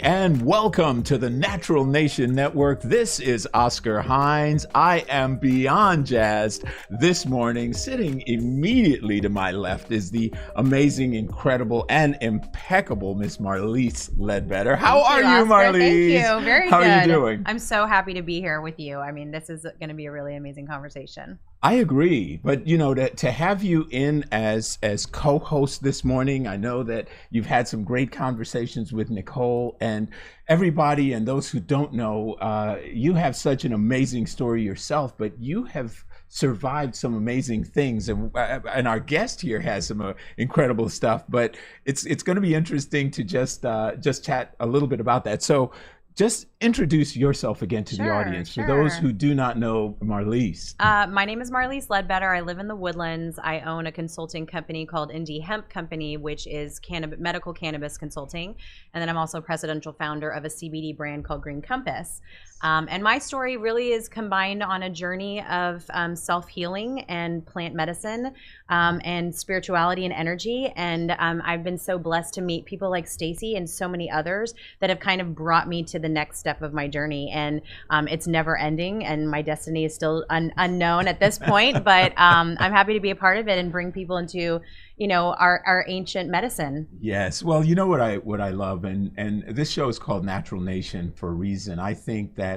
And welcome to the Natural Nation Network. This is Oscar Hines. I am beyond jazzed this morning. Sitting immediately to my left is the amazing, incredible, and impeccable Miss Marlise Ledbetter. How are you, Marlise? Thank you. Very How good. are you doing? I'm so happy to be here with you. I mean, this is going to be a really amazing conversation. I agree, but you know, to have you in as co-host this morning, I know that you've had some great conversations with Nicole and everybody, and those who don't know, you have such an amazing story yourself, but you have survived some amazing things, and our guest here has some incredible stuff. But it's going to be interesting to just chat a little bit about that. So just introduce yourself again to the audience for those who do not know Marlise. My name is Marlise Ledbetter. I live in the Woodlands. I own a consulting company called Indie Hemp Company, which is medical cannabis consulting. And then I'm also presidential founder of a CBD brand called Green Compass. And my story really is combined on a journey of self-healing and plant medicine and spirituality and energy. And I've been so blessed to meet people like Stacy and so many others that have kind of brought me to the next step of my journey. And it's never ending, and my destiny is still unknown at this point. But I'm happy to be a part of it and bring people into, you know, our ancient medicine. Yes. Well, you know what I love, and this show is called Natural Nation for a reason. I think that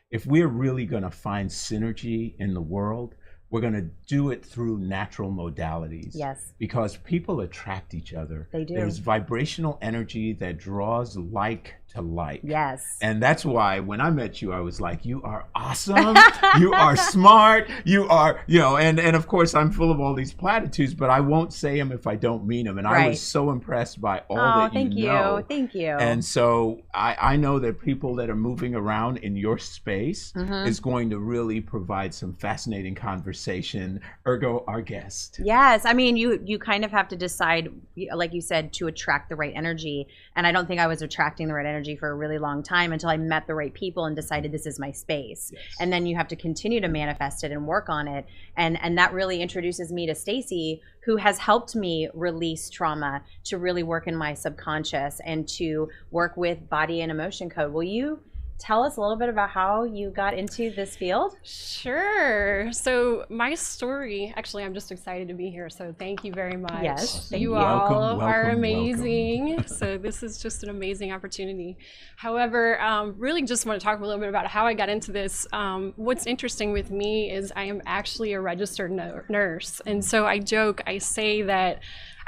if we're really going to find synergy in the world, we're going to do it through natural modalities. Yes. Because people attract each other. They do. There's vibrational energy that draws like to like. Yes. And that's why when I met you, I was like, you are awesome. You are smart. You are, you know, and of course I'm full of all these platitudes, but I won't say them if I don't mean them. And I was so impressed by all that you know. Thank you. And so I know that people that are moving around in your space is going to really provide some fascinating conversation, ergo our guest. Yes. I mean, you kind of have to decide, like you said, to attract the right energy. And I don't think I was attracting the right energy for a really long time until I met the right people and decided this is my space. Yes. And then you have to continue to manifest it and work on it. And that really introduces me to Stacy, who has helped me release trauma, to really work in my subconscious and to work with body and emotion code. Will you tell us a little bit about how you got into this field? Sure. So my story, actually, I'm just excited to be here. So thank you very much. Yes. You all are amazing. So this is just an amazing opportunity. However, really just want to talk a little bit about how I got into this. What's interesting with me is I am actually a registered nurse. And so I joke, I say that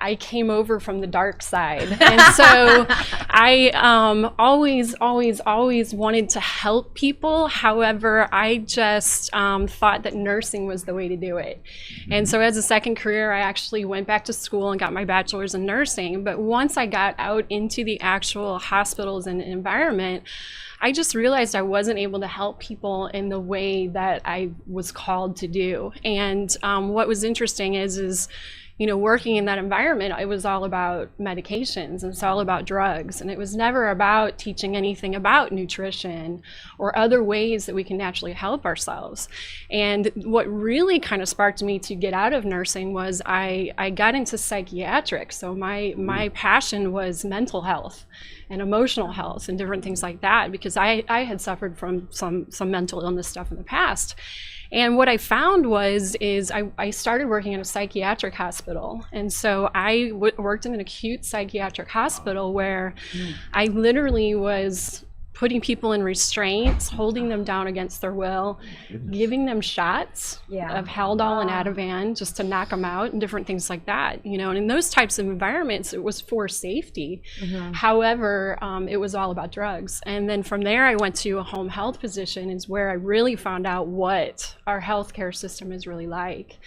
I came over from the dark side. And so I always wanted to help people. However, I just thought that nursing was the way to do it. And so as a second career, I actually went back to school and got my bachelor's in nursing. But once I got out into the actual hospitals and environment, I just realized I wasn't able to help people in the way that I was called to do. And what was interesting is you know, working in that environment, it was all about medications, and it's all about drugs, and it was never about teaching anything about nutrition or other ways that we can naturally help ourselves. And what really kind of sparked me to get out of nursing was I got into psychiatric. So my passion was mental health and emotional health and different things like that, because I had suffered from some mental illness stuff in the past. And what I found is I started working in a psychiatric hospital. And so I worked in an acute psychiatric hospital where I literally was putting people in restraints, holding them down against their will, giving them shots of Haldol and Ativan just to knock them out and different things like that, you know. And in those types of environments, it was for safety. However, it was all about drugs. And then from there, I went to a home health position, is where I really found out what our healthcare system is really like.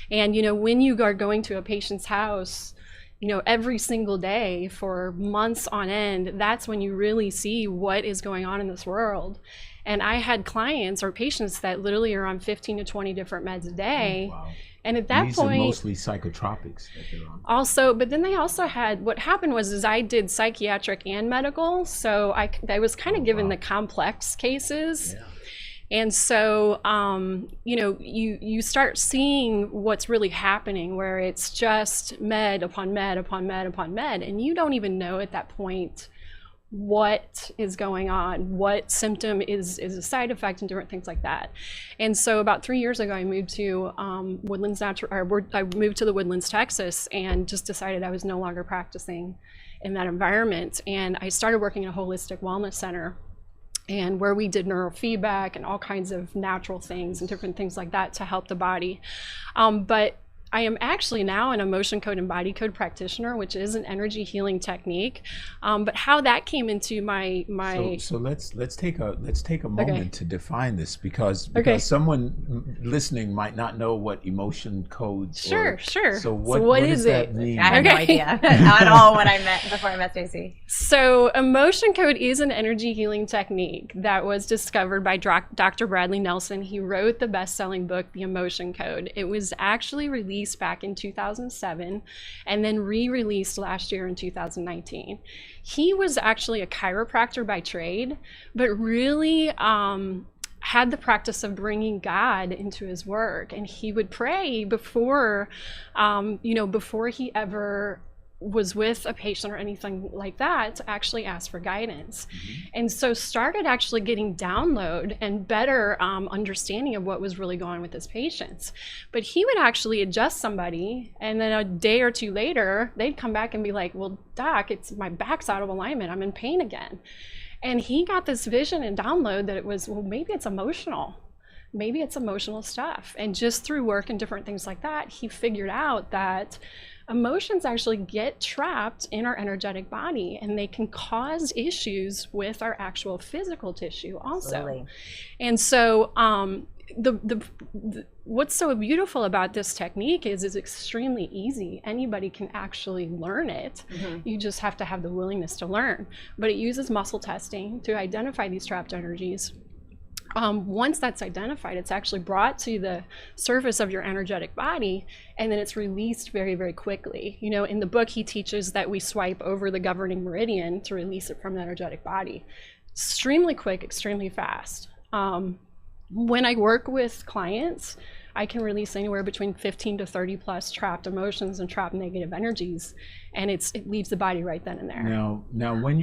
And, you know, when you are going to a patient's house, you know, every single day for months on end, that's when you really see what is going on in this world. And I had clients or patients that literally are on 15 to 20 different meds a day. Wow. And at that these point, are mostly psychotropics that they're on. Also, but then they also had, what happened was I did psychiatric and medical. So I was kind of given the complex cases. Yeah. And so, you know, you start seeing what's really happening, where it's just med upon med upon med upon med, and you don't even know at that point what is going on, what symptom is a side effect, and different things like that. And so about 3 years ago, I moved to I moved to the Woodlands, Texas, and just decided I was no longer practicing in that environment. And I started working in a holistic wellness center, and where we did neurofeedback and all kinds of natural things and different things like that to help the body. But I am actually now an emotion code and body code practitioner, which is an energy healing technique. But how that came into my so let's take a moment Okay. to define this, because Okay. someone listening might not know what emotion codes. Sure. So what what is does that it? mean? I had no Okay. idea at all when I met before I met Stacey. So emotion code is an energy healing technique that was discovered by Dr. Bradley Nelson. He wrote the best-selling book, The Emotion Code. It was actually released back in 2007 and then re-released last year in 2019. He was actually a chiropractor by trade, but really had the practice of bringing God into his work. And he would pray before, before he ever was with a patient or anything like that, to actually ask for guidance. And so started actually getting download and better understanding of what was really going on with his patients. But he would actually adjust somebody, and then a day or two later, they'd come back and be like, well, doc, it's my back's out of alignment, I'm in pain again. And he got this vision and download that it was, well, maybe it's emotional. Maybe it's emotional stuff. And just through work and different things like that, he figured out that emotions actually get trapped in our energetic body, and they can cause issues with our actual physical tissue also. Absolutely. And so what's so beautiful about this technique is it's extremely easy. Anybody can actually learn it. You just have to have the willingness to learn. But it uses muscle testing to identify these trapped energies. Once that's identified, it's actually brought to the surface of your energetic body, and then it's released very, very quickly. You know, in the book, he teaches that we swipe over the governing meridian to release it from the energetic body. Extremely quick, extremely fast. When I work with clients, I can release anywhere between 15 to 30 plus trapped emotions and trapped negative energies, and it leaves the body right then and there. Now, when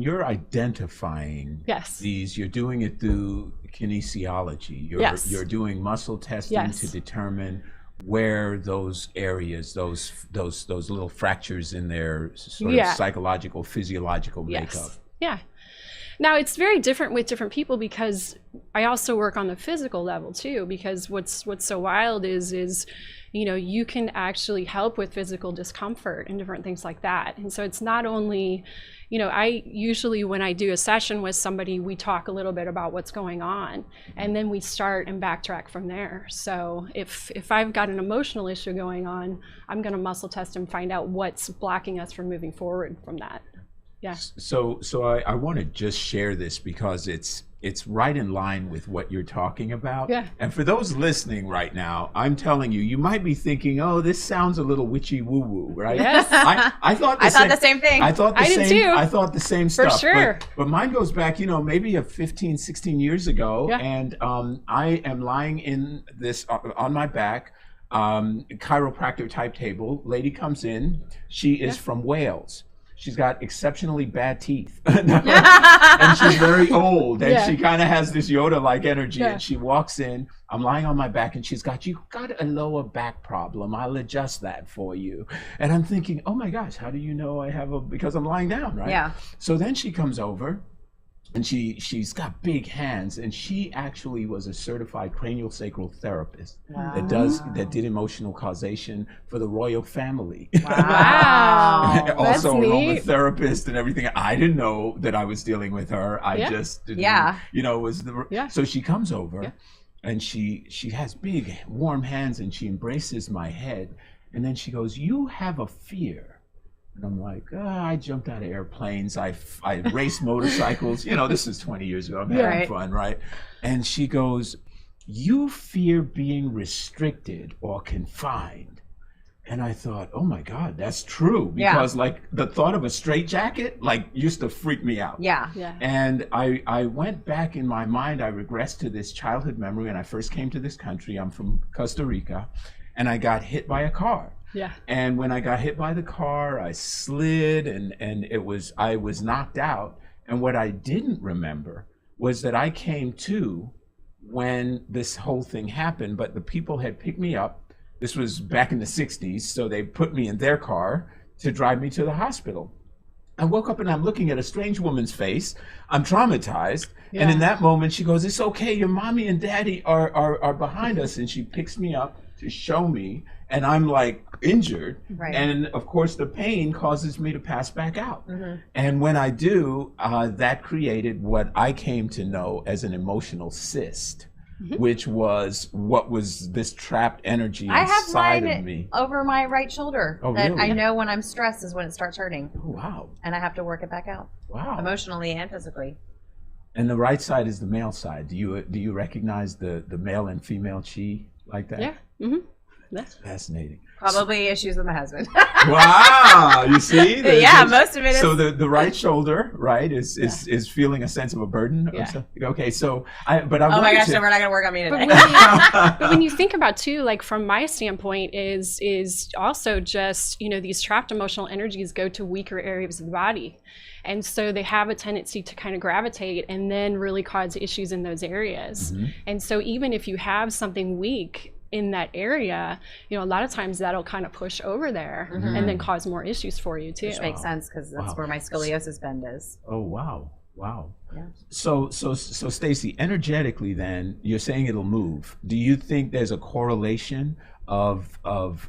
you're identifying Yes. these, you're doing it through kinesiology. Yes. You're doing muscle testing Yes. to determine where those areas, those little fractures in their sort of Yeah. psychological, physiological makeup. Yes. Yeah. Now it's very different with different people, because I also work on the physical level too, because what's so wild is you can actually help with physical discomfort and different things like that. And so it's not only, I usually, when I do a session with somebody, we talk a little bit about what's going on, and then we start and backtrack from there. So if I've got an emotional issue going on, I'm going to muscle test and find out what's blocking us from moving forward from that. Yeah. So I want to just share this because it's right in line with what you're talking about. Yeah. And for those listening right now, I'm telling you, you might be thinking, oh, this sounds a little witchy woo woo, right? Yes. I thought I thought the same thing. I thought the I did same. too. I thought the same For stuff. sure. But mine goes back, maybe 15, 16 years ago, Yeah. and I am lying in this on my back, chiropractor type table. Lady comes in. She is from Wales. She's got exceptionally bad teeth, and she's very old, and Yeah. she kind of has this Yoda-like energy. Yeah. And she walks in. I'm lying on my back, and you've got a lower back problem. I'll adjust that for you. And I'm thinking, oh my gosh, how do you know because I'm lying down, right? Yeah. So then she comes over, and she's got big hands, and she actually was a certified craniosacral therapist that did emotional causation for the royal family. Wow. Also That's an neat. aromatherapist and everything. I didn't know that I was dealing with her. I Yeah. just didn't, Yeah. was the Yeah. So she comes over, Yeah. and she has big warm hands, and she embraces my head, and then she goes, "You have a fear." And I'm like, I jumped out of airplanes. I raced motorcycles. This is 20 years ago. I'm having Right. fun, right? And she goes, "You fear being restricted or confined." And I thought, oh my God, that's true. Yeah. Because like the thought of a straitjacket used to freak me out. Yeah. Yeah. And I went back in my mind, I regressed to this childhood memory when I first came to this country. I'm from Costa Rica, and I got hit by a car. Yeah. And when I got hit by the car, I slid, and I was knocked out. And what I didn't remember was that I came to when this whole thing happened, but the people had picked me up. This was back in the 60s, so they put me in their car to drive me to the hospital. I woke up and I'm looking at a strange woman's face. I'm traumatized. Yeah. And in that moment, she goes, "It's okay. Your mommy and daddy are behind us." And she picks me up to show me. And I'm like injured. Right. And of course, the pain causes me to pass back out. And when I do, that created what I came to know as an emotional cyst. Which was what was this trapped energy I have inside mine of me. over my right shoulder. Oh, that really? I know when I'm stressed is when it starts hurting, Oh, wow. and I have to work it back out, Wow. emotionally and physically. And the right side is the male side. Do you recognize the male and female chi like that? Yeah. Mm-hmm. That's Fascinating. Probably issues with my husband. Wow. You see? Yeah, most of it is. So the right shoulder, right, is feeling a sense of a burden. Yeah. Or something? Okay. So I Oh my wanted gosh, to- no, we're not gonna work on me today. but when you think about too, like from my standpoint, is also just, you know, these trapped emotional energies go to weaker areas of the body. And so they have a tendency to kind of gravitate and then really cause issues in those areas. And so even if you have something weak in that area, you know, a lot of times that'll kind of push over there and then cause more issues for you too. Which makes sense because that's Wow. where my scoliosis bend is. Oh, wow. Wow. Yeah. So Stacey, energetically then, you're saying it'll move. Do you think there's a correlation of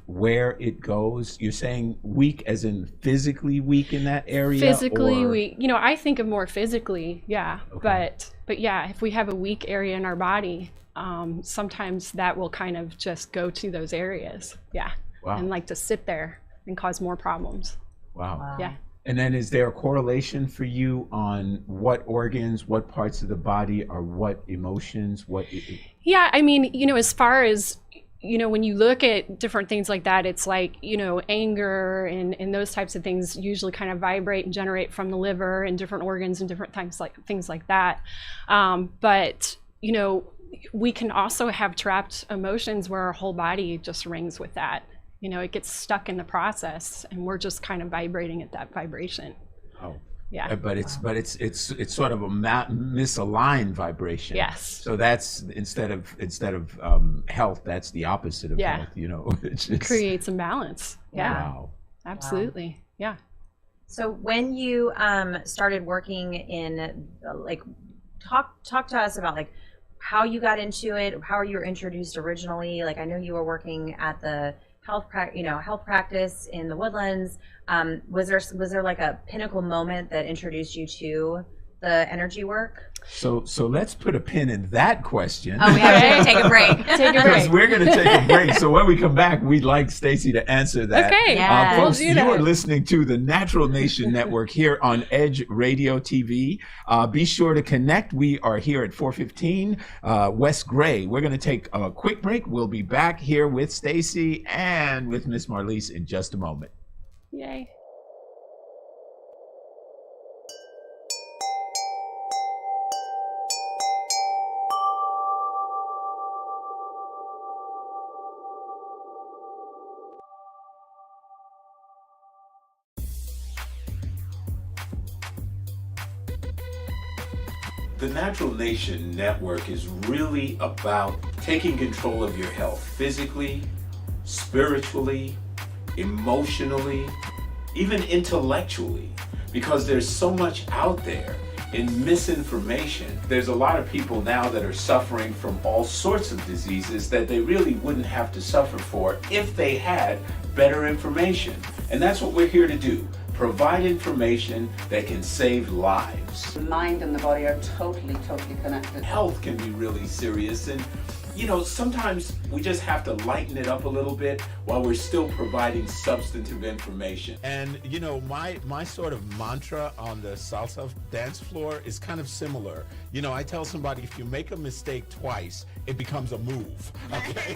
where it goes? You're saying weak as in physically weak in that area? Physically or- weak, you know, I think of more physically, yeah. Okay. But yeah, if we have a weak area in our body, sometimes that will kind of just go to those areas, yeah. Wow. And like to sit there and cause more problems. Wow. Yeah. And then is there a correlation for you on what organs, what parts of the body are what emotions, Yeah, I mean, you know, as far as, you know, when you look at different things like that, it's like, you know, anger and those types of things usually kind of vibrate and generate from the liver and different organs and different things like that. But, you know, we can also have trapped emotions where our whole body just rings with that. You know, it gets stuck in the process and we're just kind of vibrating at that vibration. Oh. Yeah. But it's sort of a misaligned vibration. Yes. So that's instead of health, that's the opposite of Yeah. health. You know, it's just, Creates imbalance. Yeah, Wow. absolutely. Yeah. So when you started working in like talk to us about like how you got into it, how you were introduced originally. Like I know you were working at the health practice in the Woodlands. Was there like a pinnacle moment that introduced you to the energy work? So let's put a pin in that question. Oh, we have to take a break. Take a Because break. we're going to take a break. So when we come back, we'd like Stacey to answer that. Okay. Yeah. Folks, We'll do you that. are listening to the Natural Nation Network here on Edge Radio TV. Be sure to connect. We are here at 415 West Gray. We're going to take a quick break. We'll be back here with Stacey and with Miss Marlise in just a moment. Yay. The Natural Nation Network is really about taking control of your health physically, spiritually, emotionally, even intellectually, because there's so much out there in misinformation. There's a lot of people now that are suffering from all sorts of diseases that they really wouldn't have to suffer for if they had better information. And that's what we're here to do. Provide information that can save lives. The mind and the body are totally connected. Health can be really serious, and you know, sometimes we just have to lighten it up a little bit while we're still providing substantive information. And you know, my sort of mantra on the salsa dance floor is kind of similar. You know, I tell somebody, if you make a mistake twice, it becomes a move. Okay.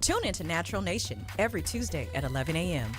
Tune into Natural Nation every Tuesday at 11 a.m.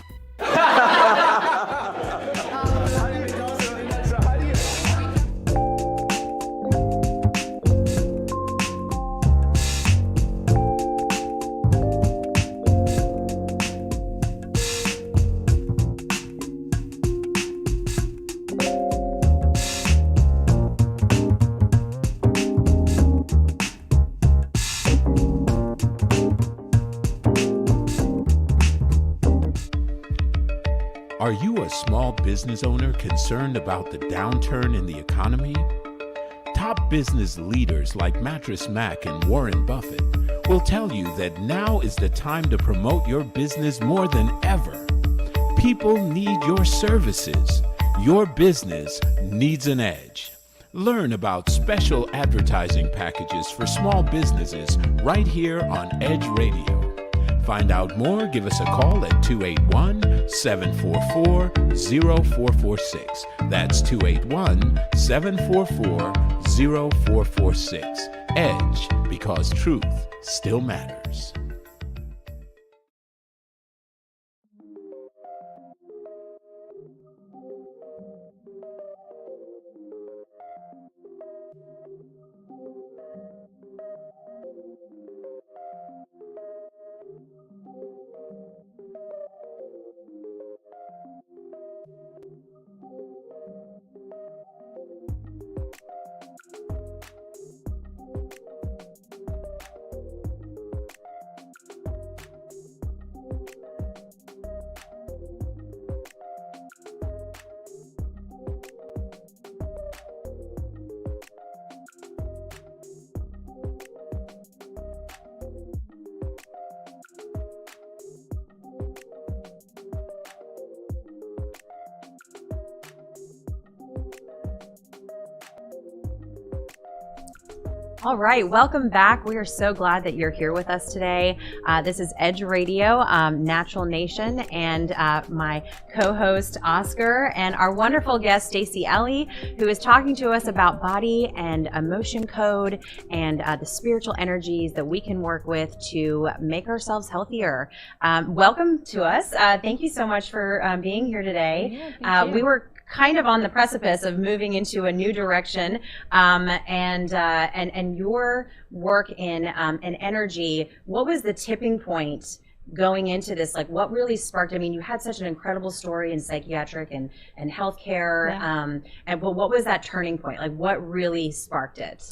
small business owner concerned about the downturn in the economy? Top business leaders like Mattress Mac and Warren Buffett will tell you that now is the time to promote your business more than ever. People need your services. Your business needs an edge. Learn about special advertising packages for small businesses right here on Edge Radio. Find out more, give us a call at 281-744-0446. That's 281-744-0446. Edge, because truth still matters. All right, welcome back. We are so glad that you're here with us today. This is Edge Radio, Natural Nation, and my co-host Oscar, and our wonderful guest Stacey Ellie, who is talking to us about body and emotion code and the spiritual energies that we can work with to make ourselves healthier. Welcome to us. Thank you so much for being here today. Yeah, thank you. We were kind of on the precipice of moving into a new direction, and your work in energy. What was the tipping point going into this? Like, what really sparked? I mean, you had such an incredible story in psychiatric and healthcare, but what was that turning point? Like, what really sparked it?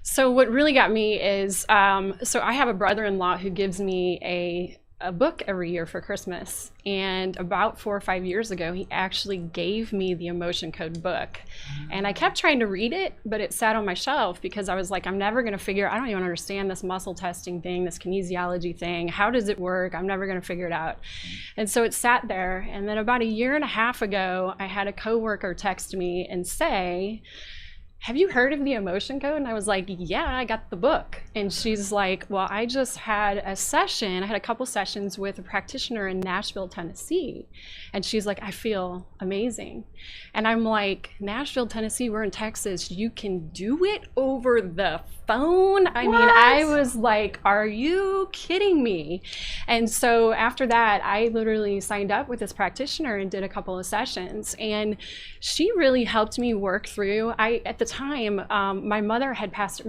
So what really got me is, so I have a brother-in-law who gives me a book every year for Christmas, and about 4 or 5 years ago he actually gave me the Emotion Code book, and I kept trying to read it, but it sat on my shelf because I was like, I'm never going to I don't even understand this muscle testing thing, this kinesiology thing. How does it work? I'm never going to figure it out. And so it sat there, and then about 1.5 years ago I had a coworker text me and say, have you heard of the Emotion Code? And I was like, yeah, I got the book. And she's like, well, I just had a session. I had a couple sessions with a practitioner in Nashville, Tennessee. And she's like, I feel amazing. And I'm like, Nashville, Tennessee, we're in Texas. You can do it over the phone? I mean, I was like, are you kidding me? And so after that, I literally signed up with this practitioner and did a couple of sessions. And she really helped me work through, at the time, my mom passed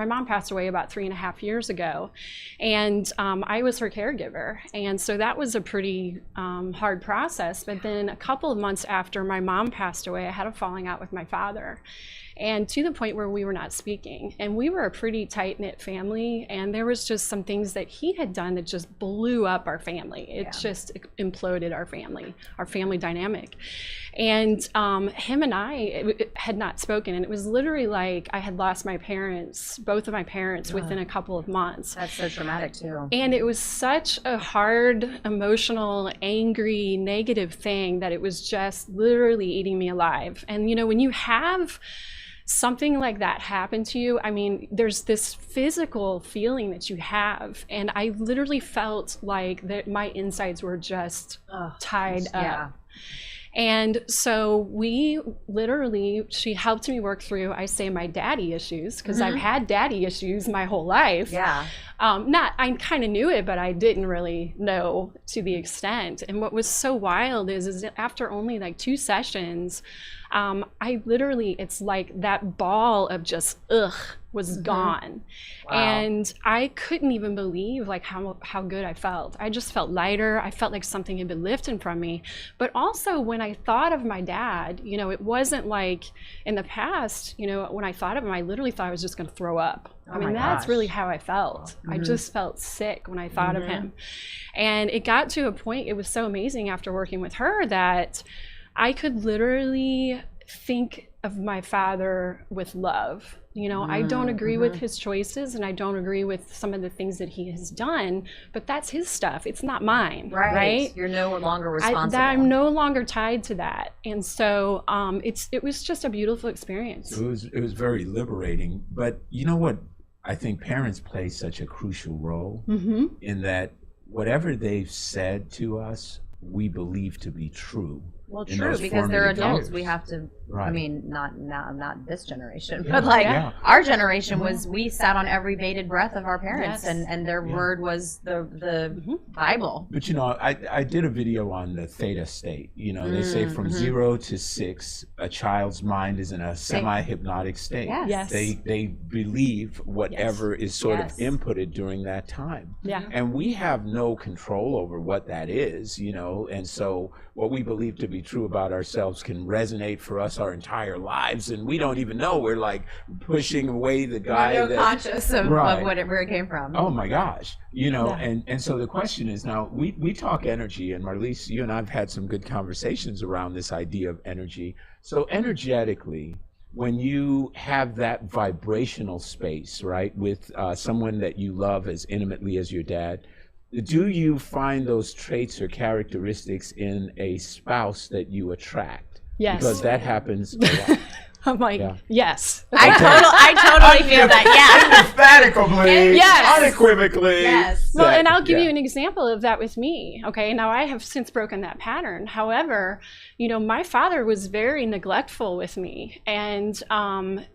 away about 3.5 years ago. And I was her caregiver. And so that was a pretty hard process. But then a couple of months after my mom passed away, I had a falling out with my father. And to the point where we were not speaking. And we were a pretty tight-knit family, and there was just some things that he had done that just blew up our family. It just imploded our family dynamic. And him and I had not spoken, and it was literally like I had lost my parents, both of my parents, within a couple of months. That's so traumatic too. And it was such a hard, emotional, angry, negative thing that it was just literally eating me alive. And you know, when you have something like that happen to you, I mean, there's this physical feeling that you have, and I literally felt like that my insides were just tied up. And so she helped me work through, I say, my daddy issues, because I've had daddy issues my whole life. I kind of knew it, but I didn't really know to the extent. And what was so wild is after only like 2 sessions, I literally, it's like that ball of just was gone. And I couldn't even believe like how good I felt. I just felt lighter. I felt like something had been lifted from me. But also when I thought of my dad, you know, it wasn't like in the past, you know, when I thought of him, I literally thought I was just going to throw up. I mean, that's really how I felt. I just felt sick when I thought of him. And it got to a point, it was so amazing after working with her that I could literally think of my father with love. You know, I don't agree with his choices, and I don't agree with some of the things that he has done, but that's his stuff. It's not mine, right? You're no longer responsible. I'm no longer tied to that. And so it was just a beautiful experience. It was very liberating. But you know what? I think parents play such a crucial role in that whatever they've said to us, we believe to be true. Well, in true, those because they're formative adults. years. We have to. Right. I mean, not this generation, Yeah. but like Yeah. our generation was. We sat on every bated breath of our parents, Yes. and their word was the Bible. But you know, I did a video on the theta state. You know, they say from 0 to 6, a child's mind is in a semi-hypnotic state. Yes. Yes. They believe whatever is sort Yes. of inputted during that time. Yeah. And we have no control over what that is, you know, and so what we believe to be true about ourselves can resonate for us our entire lives, and we don't even know. We're like pushing away the guy We're no that conscious of Right. where it came from. oh my gosh, you know. Yeah. And so the question is, now we talk energy, and Marlise, you and I've had some good conversations around this idea of energy. So energetically, when you have that vibrational space, right, with someone that you love as intimately as your dad, do you find those traits or characteristics in a spouse that you attract? Yes. Because that happens a lot. I'm like, Yeah. yes. I totally feel that. Emphatically, Yes. unequivocally. Yes. Well, that- and I'll give yeah. you an example of that with me. Okay, now I have since broken that pattern. However, you know, my father was very neglectful with me, and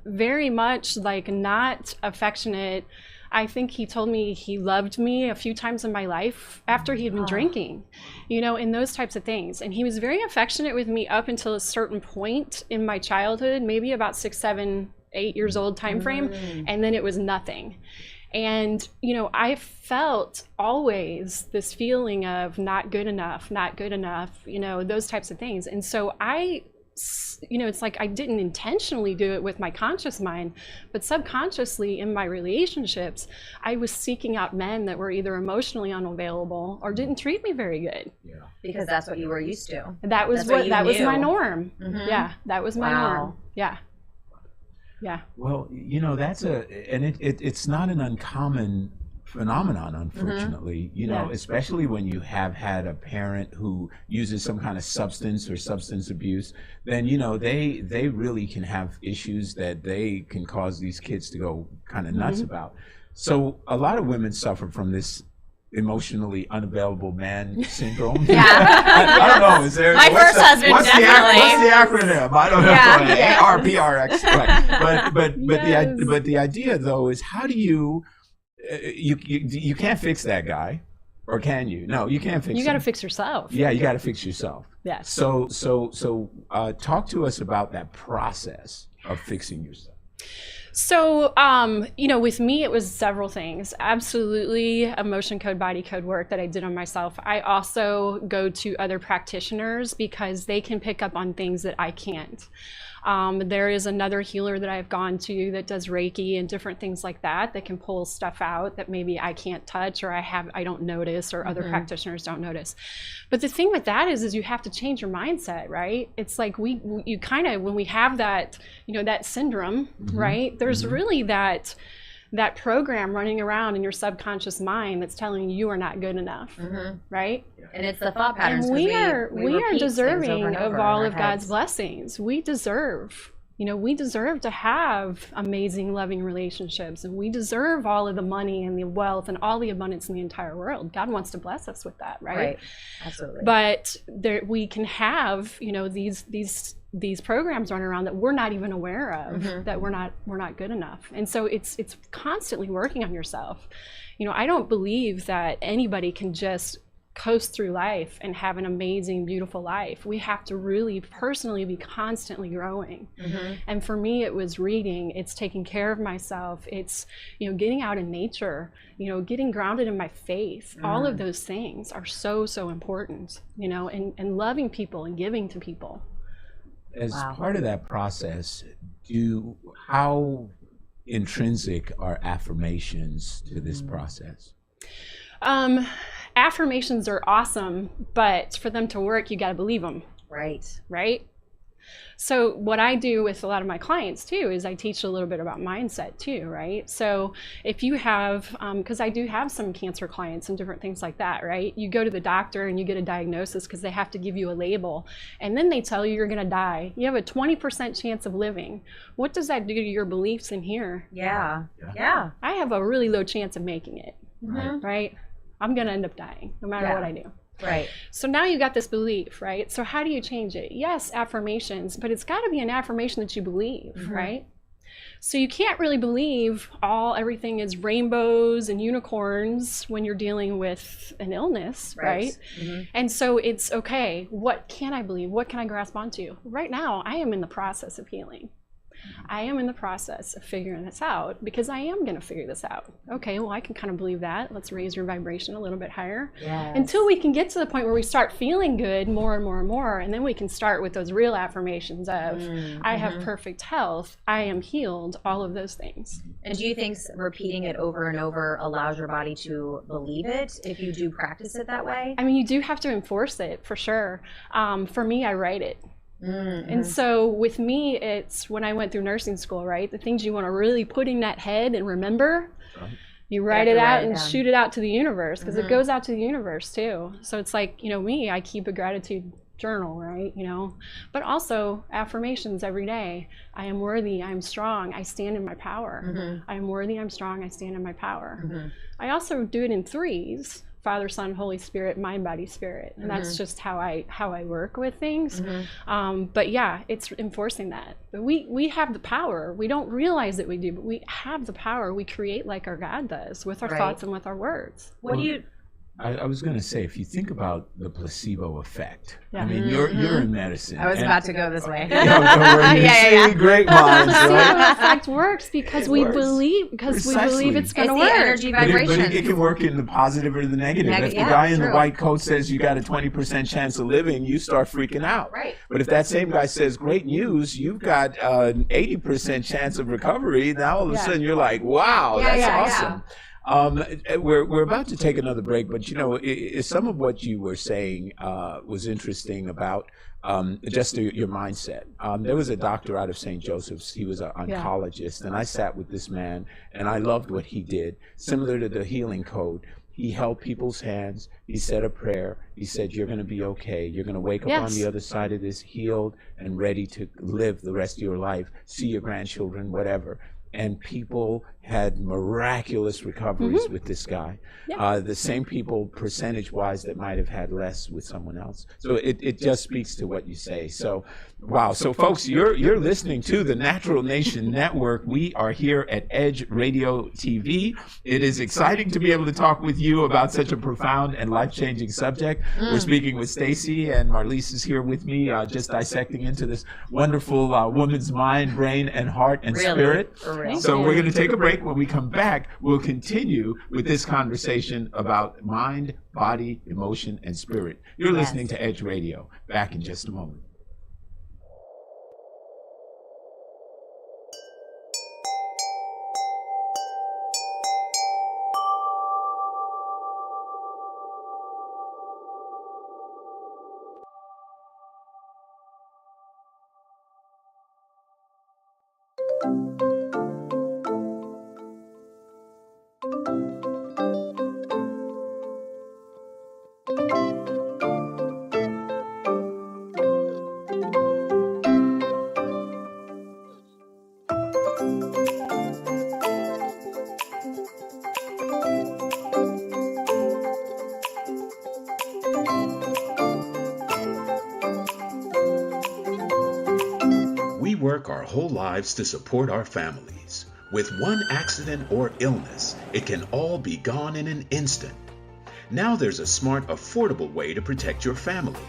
very much like not affectionate. I think he told me he loved me a few times in my life after he'd been drinking, you know, and those types of things. And he was very affectionate with me up until a certain point in my childhood, maybe about 6, 7, 8 years old time frame, and then it was nothing. And, you know, I felt always this feeling of not good enough, you know, those types of things. And so you know, it's like I didn't intentionally do it with my conscious mind, but subconsciously in my relationships, I was seeking out men that were either emotionally unavailable or didn't treat me very good. Because that's what you were used to. That was That's what you that was my knew. norm. Mhm. Yeah, that was my Wow. norm. Yeah. Yeah. Well, you know, it's not an uncommon phenomenon, unfortunately, you know, Yeah. especially when you have had a parent who uses some kind of substance or substance abuse, then, you know, they really can have issues that they can cause these kids to go kind of nuts about. So a lot of women suffer from this emotionally unavailable man syndrome. Yeah. I don't know. Is there? My first husband, what's definitely. What's the acronym? I don't know. Yeah. ARPRX. Right. But Yes. the idea though is, how do you you can't fix that guy, or can you? No, you can't fix. You got to him. fix yourself. Yeah, you got to fix yourself. Yes. So talk to us about that process of fixing yourself. So, you know, with me, it was several things. Absolutely emotion code, body code work that I did on myself. I also go to other practitioners because they can pick up on things that I can't. There is another healer that I've gone to that does Reiki and different things like that can pull stuff out that maybe I can't touch, or I don't notice, or other practitioners don't notice. But the thing with that is you have to change your mindset, right? It's like you kind of, when we have that, you know, that syndrome, right? There's really that program running around in your subconscious mind that's telling you are not good enough, right? And it's the thought patterns. And 'cause we are repeat things deserving over and over of in all our of God's heads. blessings. We deserve to have amazing, loving relationships, and we deserve all of the money and the wealth and all the abundance in the entire world. God wants to bless us with that, right? Right. Absolutely. But we can have, you know, these programs running around that we're not even aware of, that we're not good enough. And so it's constantly working on yourself. You know, I don't believe that anybody can just coast through life and have an amazing, beautiful life. We have to really personally be constantly growing. And for me, it was reading, it's taking care of myself, it's, you know, getting out in nature, you know, getting grounded in my faith. All of those things are so, so important, you know, and loving people and giving to people. As Wow. part of that process, how intrinsic are affirmations to this process? Affirmations are awesome, but for them to work, you got to believe them. right? So what I do with a lot of my clients too is I teach a little bit about mindset too, right? So if you have, because I do have some cancer clients and different things like that, right? You go to the doctor and you get a diagnosis because they have to give you a label, and then they tell you you're gonna die. You have a 20% chance of living. What does that do to your beliefs in here? Yeah. I have a really low chance of making it, Mm-hmm. right? I'm gonna end up dying no matter what I do. Right. So now you got this belief, right? So how do you change it? Yes, affirmations, but it's got to be an affirmation that you believe, right? So you can't really believe everything is rainbows and unicorns when you're dealing with an illness, right? And so it's okay, what can I believe? What can I grasp onto? Right now, I am in the process of healing. I am in the process of figuring this out because I am going to figure this out. Okay, well, I can kind of believe that. Let's raise your vibration a little bit higher until we can get to the point where we start feeling good more and more and more. And then we can start with those real affirmations of, I have perfect health, I am healed, all of those things. And do you think repeating it over and over allows your body to believe it if you do practice it that way? I mean, you do have to enforce it for sure. For me, I write it. And so with me, it's when I went through nursing school, right? The things you want to really put in that head and remember, you write it out and shoot it out to the universe, because it goes out to the universe too. So it's like, me, I keep a gratitude journal, right? But also affirmations every day. I am worthy, I am strong, I stand in my power. I am worthy, I'm strong, I stand in my power. I also do it in threes. Father, Son, Holy Spirit, mind, body, spirit. And that's just how I work with things. But yeah, it's enforcing that. But we have the power. We don't realize that we do, but we have the power. We create like our God does with our thoughts and with our words. What do you... I was going to say, if you think about the placebo effect, I mean, you're in medicine. I was about to go this way. Don't worry, see, great minds, right? Placebo effect works because we believe it's going to work. Energy vibration. But it can work in the positive or the negative. If the guy in the white coat says you got a 20% chance of living, you start freaking out. Right. But if that same guy says, great news, you've got an 80% chance of recovery, now all of a sudden you're like, wow, that's awesome. We're about to take another break, but some of what you were saying was interesting about just your mindset. There was a doctor out of St. Joseph's. He was an oncologist, and I sat with this man, and I loved what he did. Similar to the healing code, he held people's hands. He said a prayer. He said, "You're going to be okay. You're going to wake up on the other side of this healed and ready to live the rest of your life, see your grandchildren, whatever." And people had miraculous recoveries with this guy. The same people, percentage-wise, that might have had less with someone else. So it just speaks to what you say. So, wow. So, folks, you're listening to the Natural Nation Network. We are here at Edge Radio TV. It is exciting to be able to talk with you about such a profound and life-changing subject. We're speaking with Stacy, and Marlise is here with me, just dissecting into this wonderful woman's mind, brain, and heart and spirit. So we're going to take a break. When we come back, we'll continue with this conversation about mind, body, emotion, and spirit. You're listening to Edge Radio. Back in just a moment. Our whole lives to support our families. With one accident or illness, it can all be gone in an instant. Now there's a smart, affordable way to protect your family.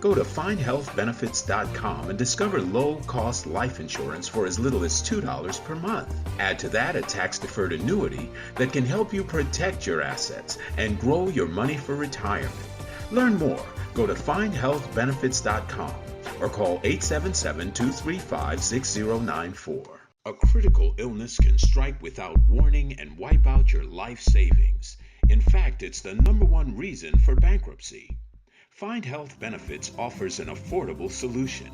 Go to findhealthbenefits.com and discover low-cost life insurance for as little as $2 per month. Add to that a tax-deferred annuity that can help you protect your assets and grow your money for retirement. Learn more. Go to findhealthbenefits.com. or call 877-235-6094. A critical illness can strike without warning and wipe out your life savings. In fact, it's the #1 reason for bankruptcy. Find Health Benefits offers an affordable solution.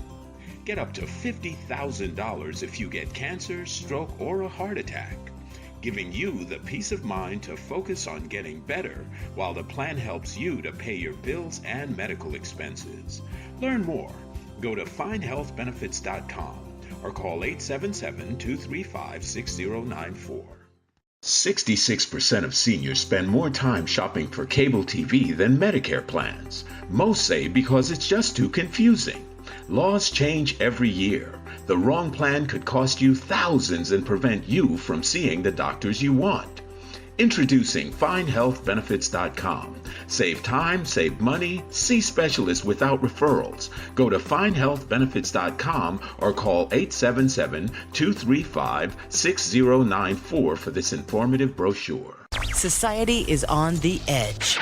Get up to $50,000 if you get cancer, stroke, or a heart attack, giving you the peace of mind to focus on getting better while the plan helps you to pay your bills and medical expenses. Learn more. Go to findhealthbenefits.com or call 877-235-6094. 66% of seniors spend more time shopping for cable TV than Medicare plans. Most say because it's just too confusing. Laws change every year. The wrong plan could cost you thousands and prevent you from seeing the doctors you want. Introducing FindHealthBenefits.com. Save time, save money, see specialists without referrals. Go to FindHealthBenefits.com or call 877-235-6094 for this informative brochure. Society is on the edge.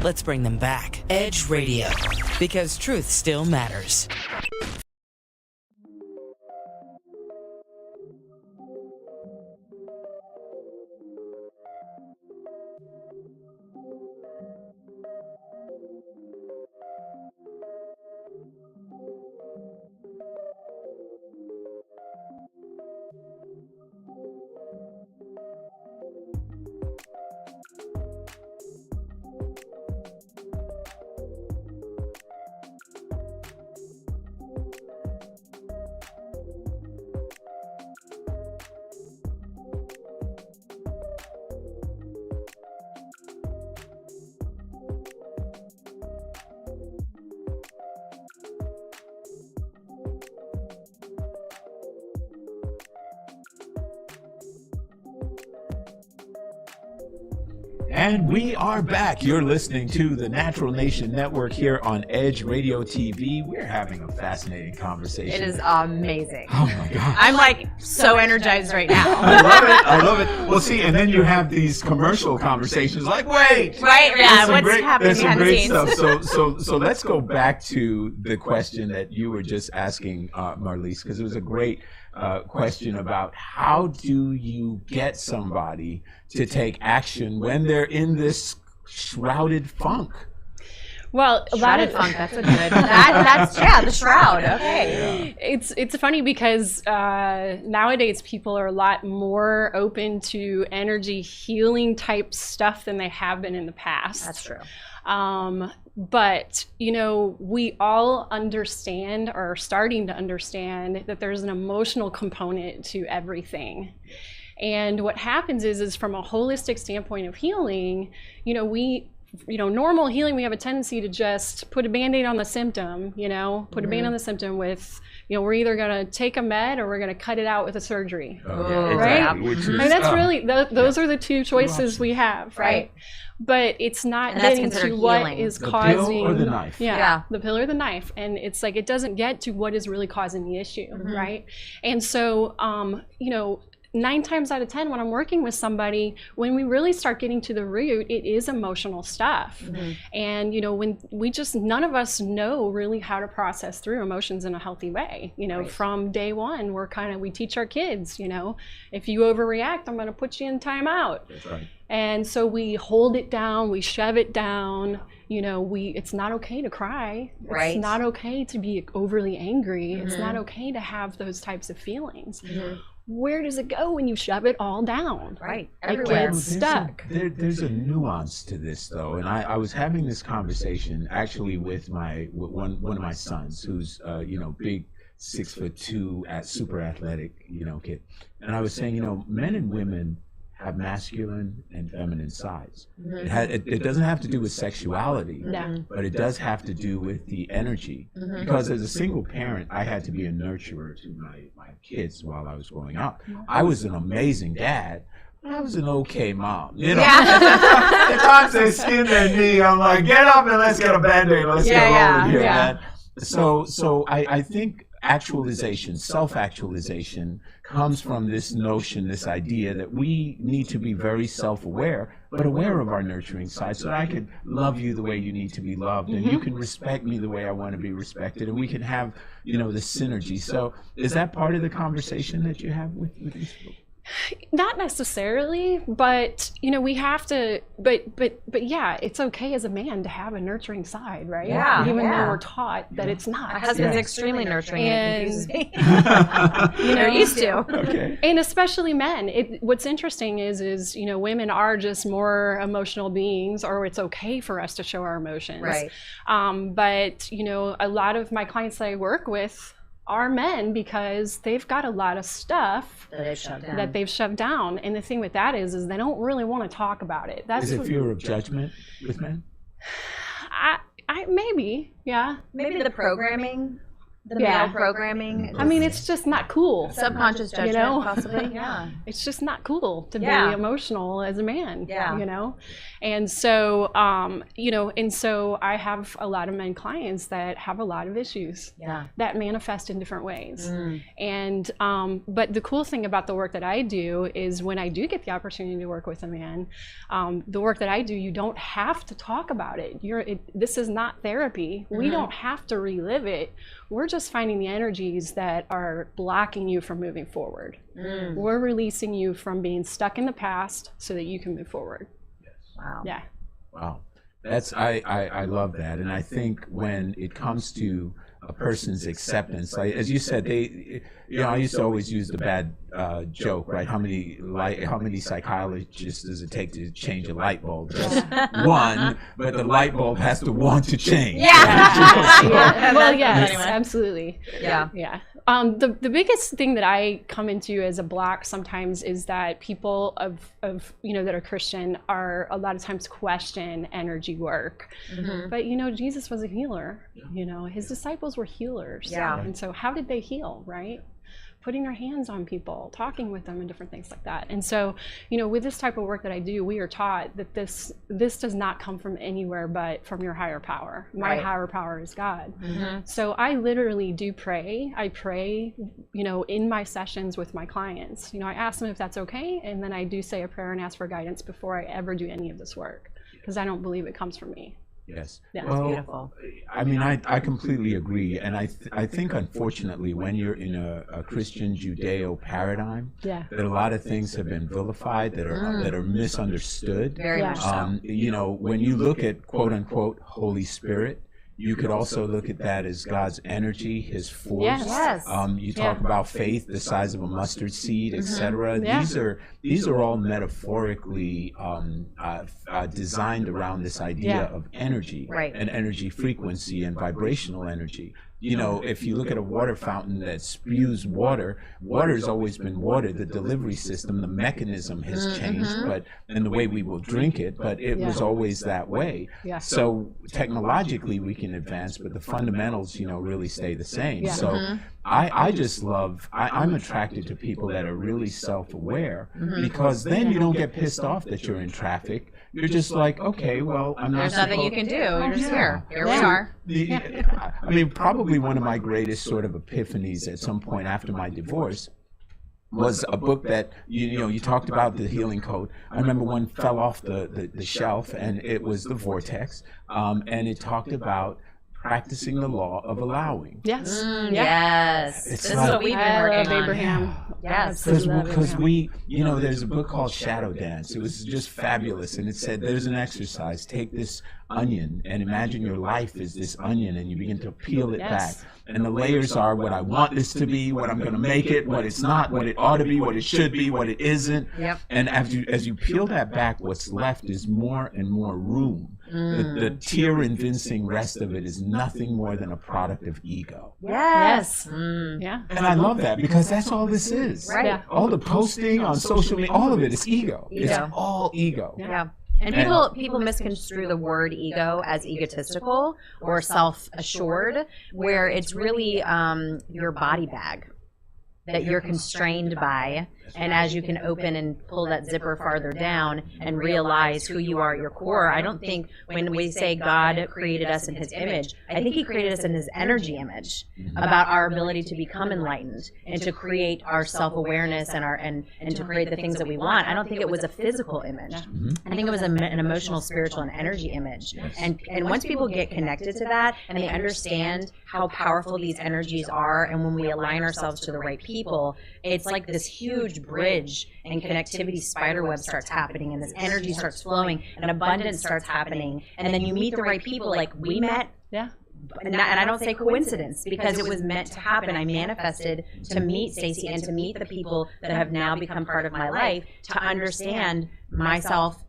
Let's bring them back. Edge Radio, because truth still matters. And we are back. You're listening to the Natural Nation Network here on Edge Radio TV. We're having a fascinating conversation. It is amazing. Oh my God. I'm like so energized right now. I love it. I love it. Well, see, and then you have these commercial conversations like, wait. Right, yeah, what's happening there's some behind the great scenes? stuff. So let's go back to the question that you were just asking, Marlise, because it was a great question about how do you get somebody to take action when they're in this shrouded funk? Well, Shrouded funk, that's a good, that's the shroud, okay. It's funny because nowadays people are a lot more open to energy healing type stuff than they have been in the past. That's true. But, you know, we all understand, or are starting to understand, that there's an emotional component to everything. And what happens is from a holistic standpoint of healing, normal healing, we have a tendency to just put a Band-Aid on the symptom, put a Band-Aid on the symptom with, we're either going to take a med or we're going to cut it out with a surgery. Right? Exactly. And that's really, those are the two choices we have, right? But it's not getting to what is causing the pill or the knife. Yeah, the pill or the knife. And it's like, it doesn't get to what is really causing the issue, right? And so, 9 times out of 10 when I'm working with somebody, when we really start getting to the root, it is emotional stuff. And when none of us know really how to process through emotions in a healthy way. From day one, we teach our kids, if you overreact, I'm going to put you in timeout. That's right. And so we hold it down, we shove it down. It's not okay to cry. Right. It's not okay to be overly angry. It's not okay to have those types of feelings. Where does it go when you shove it all down? Right. It Everywhere. gets stuck. There's a nuance to this, though, and I was having this conversation actually with one of my sons, who's big, 6'2", super athletic, kid, and I was saying, men and women have masculine and feminine sides. It doesn't have to do with sexuality, but it does have to do with the energy. Because as a single parent, I had to be a nurturer to my kids while I was growing up. I was an amazing dad, but I was an okay mom. The times they skin their knee, I'm like, get up and let's get a Band-Aid, let's get over here, man. So I think actualization, self-actualization, comes from this notion, this idea that we need to be very self-aware, but aware of our nurturing side, so that I could love you the way you need to be loved, and you can respect me the way I want to be respected, and we can have, the synergy. So is that part of the conversation that you have with these people? Not necessarily, but you know, we have to. But yeah, it's okay as a man to have a nurturing side, right? Yeah, Even yeah. though we're taught that it's not. My husband's Yeah. extremely nurturing And- and confuses me. You know, They're used to. Okay. And especially men. What's interesting is you know, women are just more emotional beings, or it's okay for us to show our emotions. Right. But you know, a lot of my clients that I work with are men because they've got a lot of stuff That they've shut down. that they've shoved down. And the thing with that is they don't really want to talk about it. That's Is it what- fear of judgment with men? I maybe, yeah. Maybe the programming, the Yeah. male programming. I mean, it's just not cool. subconscious judgment, You know? possibly. Yeah. It's just not cool to Yeah. be emotional as a man. Yeah. You know? And so, you know, and so I have a lot of men clients that have a lot of issues Yeah. that manifest in different ways. Mm. And, but the cool thing about the work that I do is when I do get the opportunity to work with a man, the work that I do, you don't have to talk about it. This is not therapy. We don't have to relive it. We're just finding the energies that are blocking you from moving forward. We're releasing you from being stuck in the past so that you can move forward. Wow. Yeah. Wow. I love that. And I think when it comes to a person's acceptance, like as you said, I used to always use the bad joke, right? How many psychologists does it take to change a light bulb? Just one, but the light bulb has to want to change. Yeah. Yeah. Well, yes, Anyway. absolutely. Yeah. Yeah. The biggest thing that I come into as a block sometimes is that people of you know that are Christian are a lot of times question energy work. But you know, Jesus was a healer. You know, his disciples were healers. Yeah. And so how did they heal, right? Putting their hands on people, talking with them, and different things like that. And so, you know, with this type of work that I do, we are taught that this does not come from anywhere but from your higher power. My Right. higher power is God. So I literally do pray. I pray, you know, in my sessions with my clients. You know, I ask them if that's okay, and then I do say a prayer and ask for guidance before I ever do any of this work, because I don't believe it comes from me. Yes. Yeah. Well, Beautiful. I mean, I completely agree. And I think, unfortunately, when you're in a Christian Judeo paradigm, Yeah. that a lot of things have been vilified, that are misunderstood. Very Yeah. much so. You know, when you look at quote unquote Holy Spirit, you could also look at that as God's energy, his force. Yes. Yes. You talk Yeah. about faith, the size of a mustard seed, etc. Yeah. These are all metaphorically designed around this idea Yeah. of energy Right. and energy frequency and vibrational energy. You know, if you look at a water fountain that spews water, water's always been water. The delivery system, the mechanism has changed, but and the way we will drink it, but it was Yeah. always that way. Yeah. So technologically we can advance, but the fundamentals, you know, really stay the same. Yeah. So I just love, I'm attracted to people that are really self-aware, because then you don't get pissed off that you're in traffic. You're just like, okay, well, I'm not There's nothing you supposed- can do. You're just here. Here we Yeah. are. I mean, probably one of my greatest sort of epiphanies at some point after my divorce was a book that you talked about, the Healing Code. I remember one fell off the shelf, and it was the Vortex, and it talked about practicing the law of allowing. Yes. Yeah. Yes. It's This is like- what we've been I love working on. Abraham. Yes. Because we, you know, there's a book called Shadow Dance. It was just fabulous, and it said there's an exercise. Take this onion and imagine your life is this onion, and you begin to peel it Yes. back. And the layers are what I want this to be, what I'm going to make it, what it's not, what it ought to be, what it should be, what it isn't. Yep. And as you peel that back, what's left is more and more room. The tear-convincing rest of it is nothing more than a product of ego. Yes. Yeah. And I love that, because that's all this is. Right. Yeah. All the posting on social media, all of it is ego. It's Ego. all ego. Yeah. And people misconstrue the word ego as egotistical or self-assured, where it's really your body bag that you're constrained by. And as you can open and pull that zipper farther down and realize who you are at your core, I don't think when we say God created us in his image, I think he created us in his energy image, about our ability to become enlightened and to create our self-awareness and and to create the things that we want. I don't think it was a physical image. I think it was an emotional, spiritual, and energy image. And once people get connected to that and they understand how powerful these energies are, and when we align ourselves to the right people, it's like this huge huge bridge and connectivity spider web starts happening, and this energy starts flowing, and abundance starts happening, and then you meet the right people like we met. Yeah. And I don't say coincidence, because it was meant to happen. I manifested to meet Stacey and to meet the people that have now become part of my life, to understand myself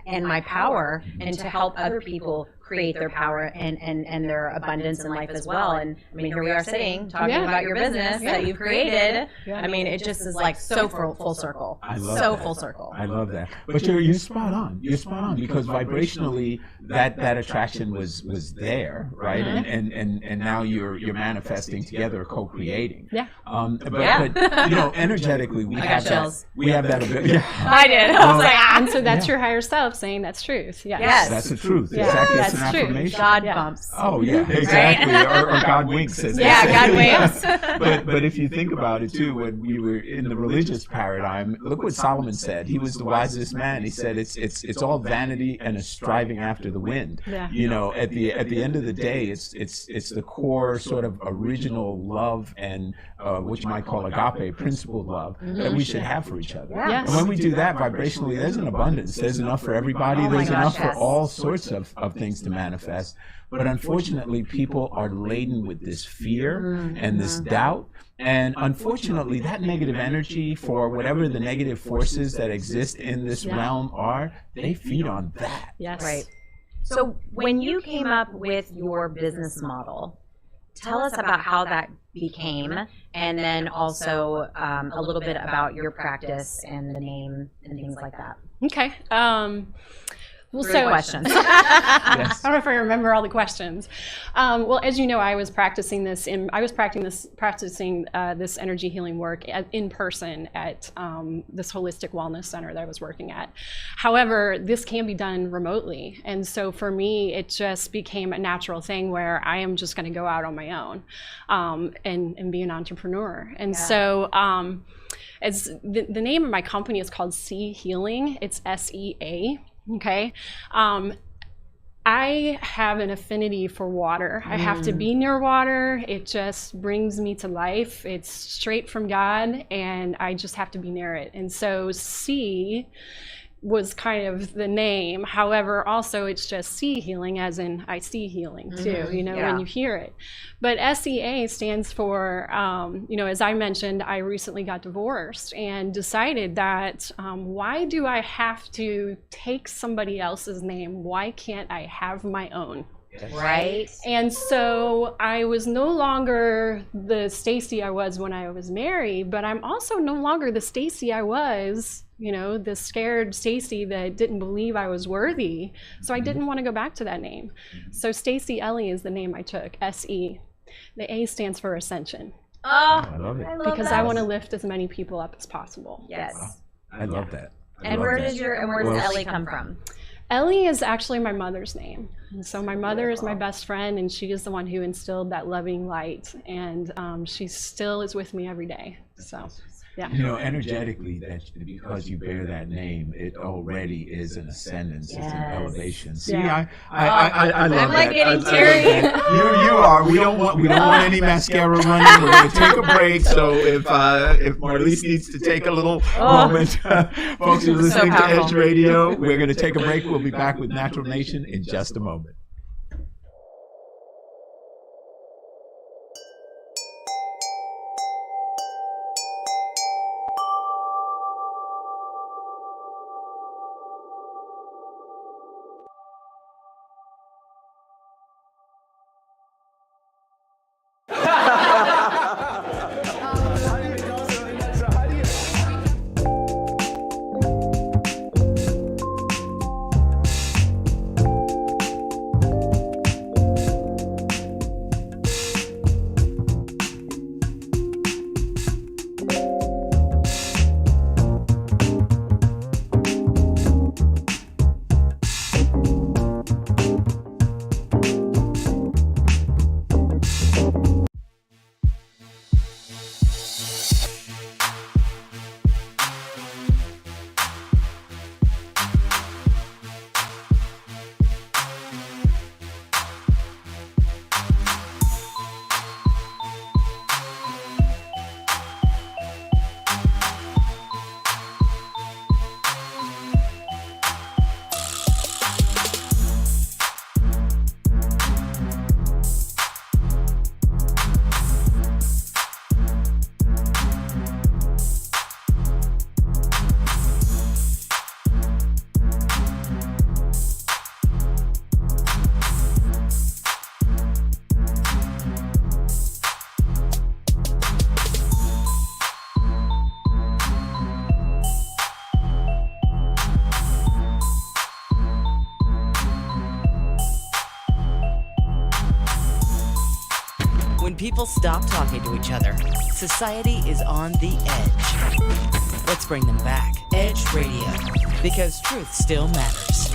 and my power, and to help other people create their power and their abundance in life as well. And I mean, here we are sitting talking about your business that you've created. I mean, it just is like so full circle. I love so that. full circle. I love that. But you're spot on. You're spot on, because vibrationally that attraction was there, right? And now you're manifesting together, co-creating. Yeah. But you know, energetically we have chills. that. We have that ability. Yeah. I did. I was like, And so that's your higher self saying that's truth. Yes. That's the truth. Yeah. Exactly. That's It's an true. affirmation. God bumps. Oh yeah, exactly. Or God winks. As they Yeah, say. God winks. But if you think about it too, when we were in the religious paradigm, look what Solomon said. He was the wisest man. He said it's all vanity and a striving after the wind. Yeah. You know, at the end of the day, it's the core sort of original love and what you might call agape, principled love that we should have for each other. Yes. And when we do that vibrationally, there's an abundance. There's enough for everybody. Oh my There's gosh, enough yes. for all sorts of things to manifest. But unfortunately, people are laden with this fear and this doubt. And unfortunately, that negative energy, for whatever the negative forces that exist in this realm are, they feed on that. Yes. Right. So when you came up with your business model, tell us about how that became, and then also a little bit about your practice and the name and things like that. Okay. Well, Great so questions. Yes. I don't know if I remember all the questions. Well, as you know, I was practicing this this energy healing work in person at this holistic wellness center that I was working at. However, this can be done remotely, and so for me, it just became a natural thing where I am just going to go out on my own and be an entrepreneur. And so, as the name of my company is called Sea Healing. It's SEA. Okay. I have an affinity for water. I have to be near water. It just brings me to life. It's straight from God, and I just have to be near it. And so sea was kind of the name. However, also it's just sea healing, as in I see healing too, you know, when you hear it. But SEA stands for, you know, as I mentioned, I recently got divorced and decided that why do I have to take somebody else's name? Why can't I have my own? Right. And so I was no longer the Stacey I was when I was married, but I'm also no longer the Stacey I was, you know, the scared Stacey that didn't believe I was worthy. So I didn't want to go back to that name. So Stacey Ellie is the name I took, SE. The A stands for ascension. Oh, I love it. I love Because that. I want to lift as many people up as possible. Yes. I love that. I And love where that. does Ellie come from? Ellie is actually my mother's name. And so my mother is my best friend, and she is the one who instilled that loving light. And she still is with me every day. So, yeah. You know, energetically, that because you bear that name, it already is an ascendance, it's an elevation. See, Yeah. I love that. I'm like getting I love teary. that. You are. We don't want any mascara running. We're going to take a break. So if Marlise needs to take a little moment, folks are listening to powerful. Edge Radio. We're going to take a break. We'll be back with Natural Nation in just a moment. people stop talking to each other, society is on the edge. Let's bring them back. Edge Radio, because truth still matters.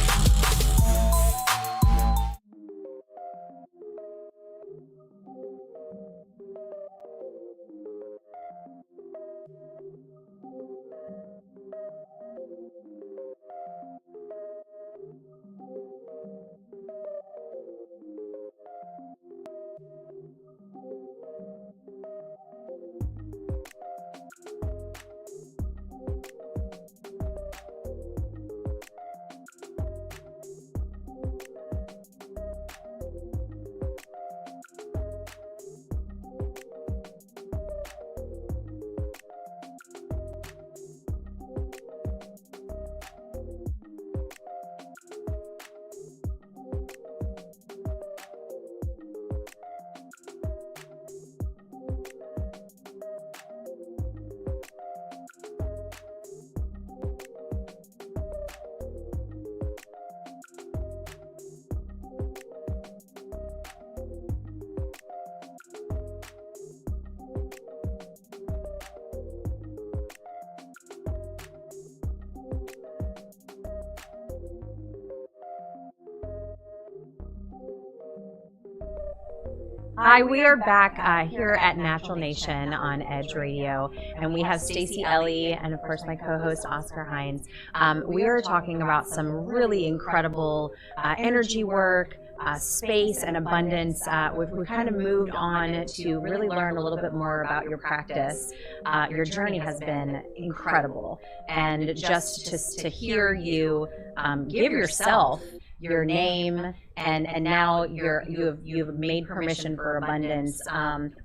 Hi, we are back here at Natural Nation on Edge Radio, and we have Stacey Ellie and, of course, my co-host Oscar Hines. We are talking about some really incredible energy work, space, and abundance. We've kind of moved on to really learn a little bit more about your practice. Your journey has been incredible, and just to hear you give yourself your name, and now you've made permission for abundance.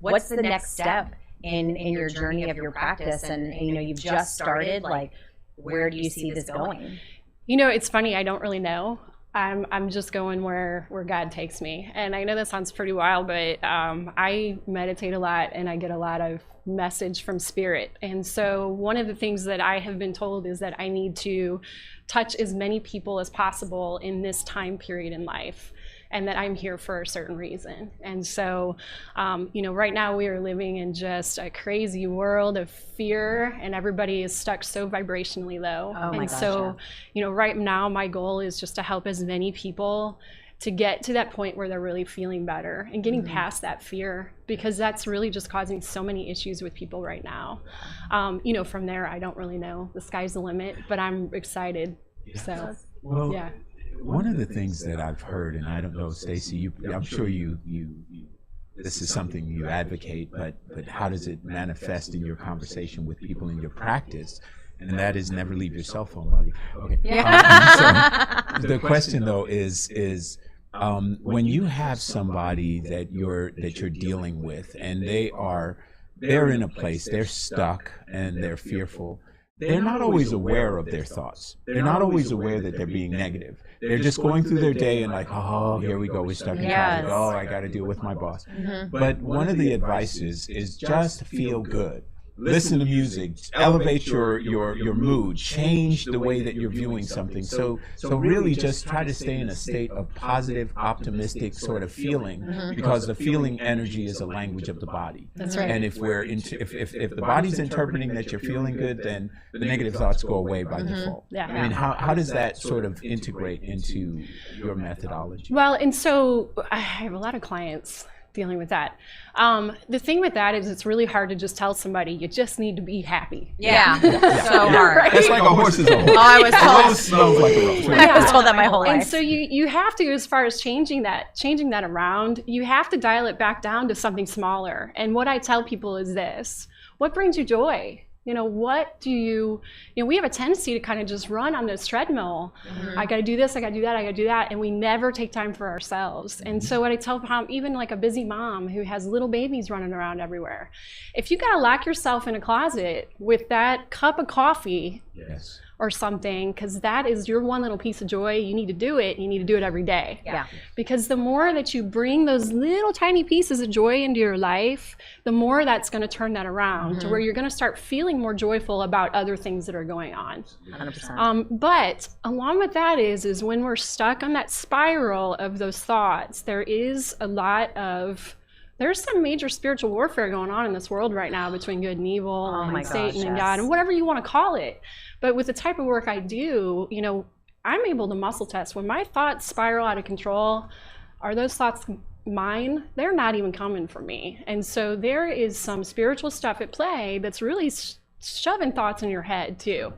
What's the next step in your journey of your practice? And you've just started. Like, where do you see this going? It's funny. I don't really know. I'm just going where God takes me. And I know that sounds pretty wild, but I meditate a lot and I get a lot of message from spirit. And so one of the things that I have been told is that I need to touch as many people as possible in this time period in life, and that I'm here for a certain reason. And so, right now we are living in just a crazy world of fear, and everybody is stuck so vibrationally low. Oh my and gosh, so, right now my goal is just to help as many people to get to that point where they're really feeling better and getting past that fear, because that's really just causing so many issues with people right now. From there, I don't really know. The sky's the limit, but I'm excited. Yeah. So, well, yeah. One of the things that I've heard, and I don't know, Stacey, I'm sure you this is something you advocate, but how does it manifest in your conversation with people in your practice? And that is never leave your cell phone while you. Okay. Yeah. So the question though is when you have somebody that you're dealing with, and they're in a place, they're stuck and they're fearful. They're not always aware of their thoughts. They're not always aware that they're being negative. They're just going through their day and like, oh, here we go, we're stuck in traffic. Oh, I got to deal with my boss. But one of the advices is just feel good. Listen to music, elevate your mood, change the way that you're viewing something. So really just try to stay in a state of positive, optimistic sort of feeling, because the feeling energy is a language of the body. That's right. And if the body's interpreting that you're feeling good, then the negative thoughts go away by default. Yeah. I mean, how does that sort of integrate into your methodology? Well, and so I have a lot of clients dealing with that. The thing with that is it's really hard to just tell somebody you just need to be happy. Yeah. So hard. Right? That's like a horse is a horse. Oh, I was A told. rose smells like a rose. I was told that my whole life. And so you have to, as far as changing that around, you have to dial it back down to something smaller. And what I tell people is this: what brings you joy? What do you we have a tendency to kind of just run on this treadmill. I got to do this, I got to do that, I got to do that, and we never take time for ourselves. And so what I tell even like a busy mom who has little babies running around everywhere, if you got to lock yourself in a closet with that cup of coffee, Yes. or something, because that is your one little piece of joy, you need to do it. You need to do it every day. Yeah. Because the more that you bring those little tiny pieces of joy into your life, the more that's going to turn that around to where you're going to start feeling more joyful about other things that are going on. 100%. But along with that is when we're stuck on that spiral of those thoughts, there is a lot of there's some major spiritual warfare going on in this world right now between good and evil, my and Satan gosh, and yes. God, and whatever you want to call it. But with the type of work I do, you know, I'm able to muscle test. When my thoughts spiral out of control, are those thoughts mine? They're not even coming from me. And so there is some spiritual stuff at play that's really shoving thoughts in your head too,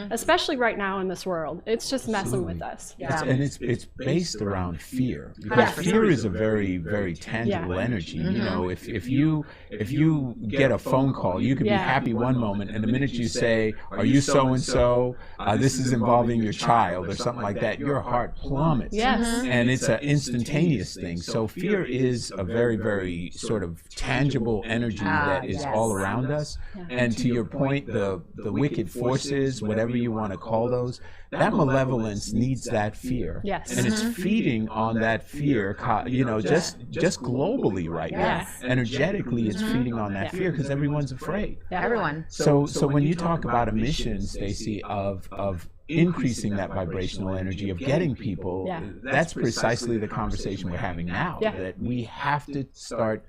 especially right now in this world. It's just messing with us. And it's based around fear, because fear is a very, very tangible energy. You know, if you get a phone call, you can be happy one moment, and the minute you say, "Are you so and so? This is involving your child," or something like that, your heart plummets. Yes. And it's an instantaneous thing. So fear is a very, very sort of tangible energy that is all around us. And to your point, the wicked forces, whatever you want to call those, that malevolence needs that fear. Yes. And it's feeding on that fear, you know, just globally right now. Energetically, it's feeding on that fear because everyone's afraid. Everyone. So when you talk about a mission, Stacey, of increasing that vibrational energy, of getting people, that's precisely the conversation we're having now, that we have to start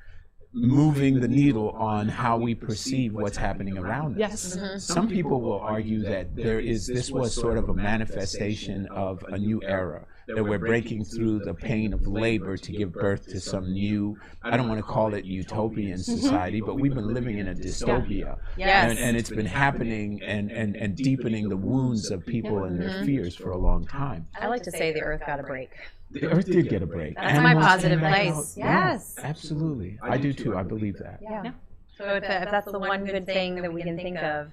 moving the needle on how we perceive what's happening around us. Yes. Some people will argue that this was sort of a manifestation of a new era, that we're breaking through the pain of labor to give birth to some new, I don't want to call it utopian society, but we've been living in a dystopia. Yes. And it's been happening and deepening the wounds of people and their fears for a long time. I like to say the earth got a break. The earth did get a break. That's my Animals positive came back place. out. Yes. Yeah, absolutely. I do too. I believe that. Yeah. So if that's the one good thing that we can think of,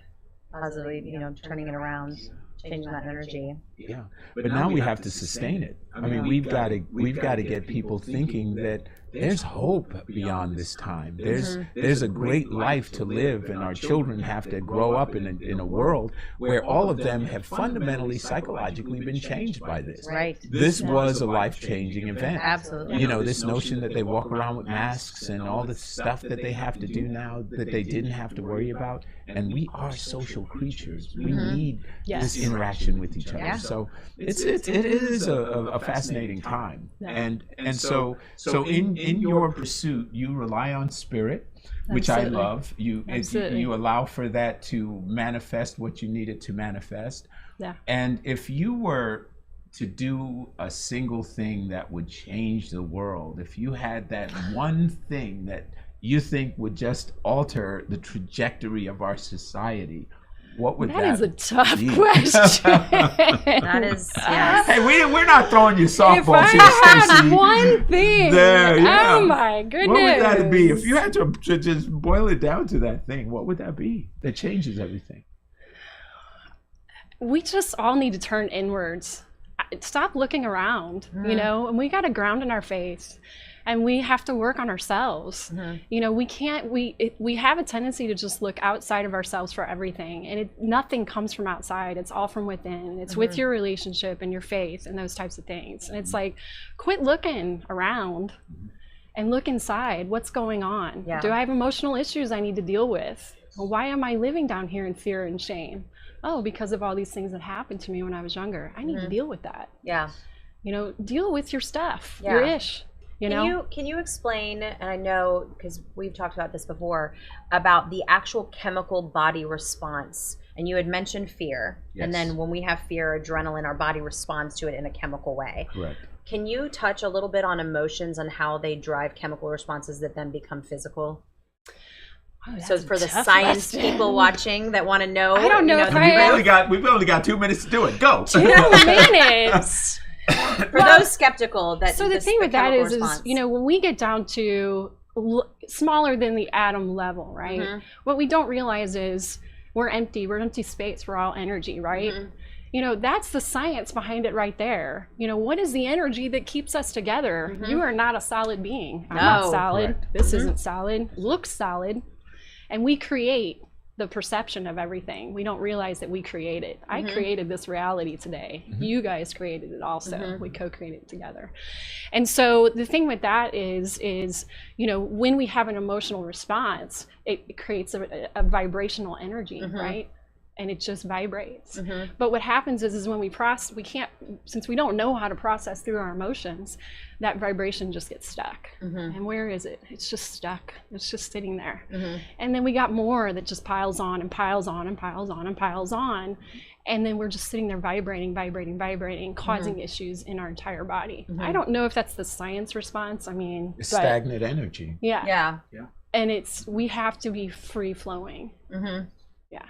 positively, you know, turning it around, changing that energy. Yeah, but now we have to sustain it. I mean, we've got to get people thinking that there's hope beyond this time. There's a great life to live, and our children have to grow up in a world where all of them have fundamentally, psychologically been changed by this. Right. This was a life-changing event. Absolutely. You know, this notion that they walk around with masks and all the stuff that they have to do now that they didn't have to worry about. And we are social creatures. We need this interaction with each other. Yeah. So it is a fascinating time. And so in your pursuit, you rely on spirit, which Absolutely. I love. You allow for that to manifest what you need it to manifest. Yeah. And if you were to do a single thing that would change the world, if you had that one thing that you think would just alter the trajectory of our society, what would that That is a tough be? question. That is, yes. Hey, we're not throwing you If softballs I here, had Stacey. one thing, There, yeah. oh my goodness. What would that be? If you had to just boil it down to that thing, what would that be that changes everything? We just all need to turn inwards. Stop looking around, you know, and we got to ground in our faith. And we have to work on ourselves. You know, we have a tendency to just look outside of ourselves for everything. And nothing comes from outside. It's all from within. It's with your relationship and your faith and those types of things. And it's like, quit looking around and look inside. What's going on? Yeah. Do I have emotional issues I need to deal with? Well, why am I living down here in fear and shame? Oh, because of all these things that happened to me when I was younger. I need to deal with that. Yeah. You know, deal with your stuff, Yeah. your ish. You know? Can you explain, and I know because we've talked about this before, about the actual chemical body response? And you had mentioned fear. Yes. And then when we have fear, adrenaline, our body responds to it in a chemical way. Correct. Can you touch a little bit on emotions and how they drive chemical responses that then become physical? Oh, So that's a for the tough science question. people watching that want to know, I don't know if I We've only got 2 minutes to do it. Go. 2 minutes. for those skeptical, that So the thing with that chemical is, response. you know, when we get down to smaller than the atom level, right? What we don't realize is we're empty. We're empty space. We're all energy, right? You know, that's the science behind it right there. You know, what is the energy that keeps us together? You are not a solid being. I'm not No. solid. Correct. This isn't solid. Looks solid. And we create the perception of everything. We don't realize that we create it. I created this reality today. You guys created it also. We co-created it together. And so the thing with that is, you know, when we have an emotional response, it creates a vibrational energy, right? and it just vibrates. But what happens is when we can't, since we don't know how to process through our emotions, that vibration just gets stuck. And where is it? It's just stuck. It's just sitting there. And then we got more that just piles on and piles on and piles on and piles on. And then we're just sitting there vibrating, causing issues in our entire body. I don't know if that's the science response. I mean, It's stagnant energy. Yeah. And we have to be free flowing. Yeah.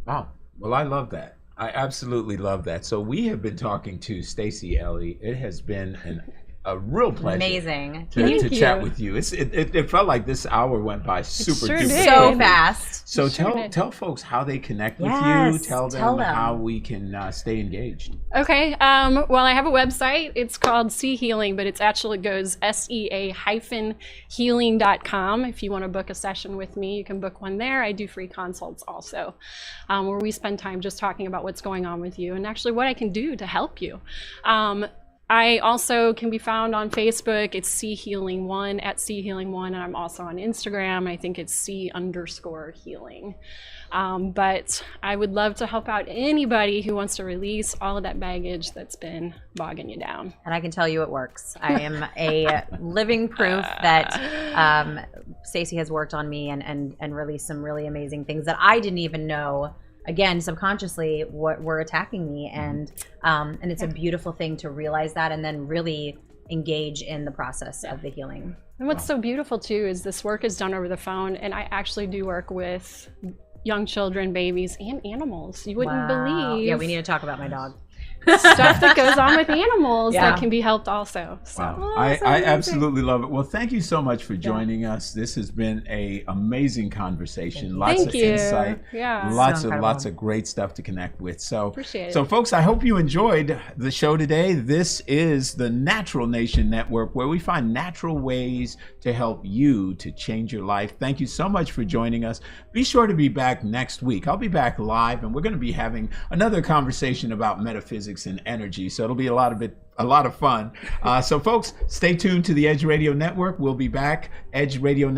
Wow. Well, I love that. I absolutely love that. So we have been talking to Stacey Ellie. It has been a real pleasure. Amazing. To chat with you. It felt like this hour went by super sure duper did. So fast. So Sure tell folks how they connect with Yes, you. Tell tell them them. how we can stay engaged. Okay. Well, I have a website. It's called Sea Healing, but it goes sea-healing.com. If you want to book a session with me, you can book one there. I do free consults also, where we spend time just talking about what's going on with you and actually what I can do to help you. I also can be found on Facebook. It's Sea Healing 1 at Sea Healing 1, and I'm also on Instagram. I think it's Sea_healing. But I would love to help out anybody who wants to release all of that baggage that's been bogging you down. And I can tell you it works. I am a living proof that Stacey has worked on me and released some really amazing things that I didn't even know, again, subconsciously, what were attacking me. And it's a beautiful thing to realize that and then really engage in the process of the healing. And what's so beautiful too is this work is done over the phone, and I actually do work with young children, babies, and animals. You wouldn't believe. Yeah, we need to talk about my dog. stuff that goes on with animals Yeah. that can be helped also. So. Wow. I absolutely love it. Well, thank you so much for joining us. This has been an amazing conversation. Lots Thank of you. insight. Yeah. Lots So of great stuff to connect with. So, Appreciate it. So folks, I hope you enjoyed the show today. This is the Natural Nation Network, where we find natural ways to help you to change your life. Thank you so much for joining us. Be sure to be back next week. I'll be back live, and we're going to be having another conversation about metaphysics and energy. So it'll be a lot of fun. So folks, stay tuned to the Edge Radio Network. We'll be back. Edge Radio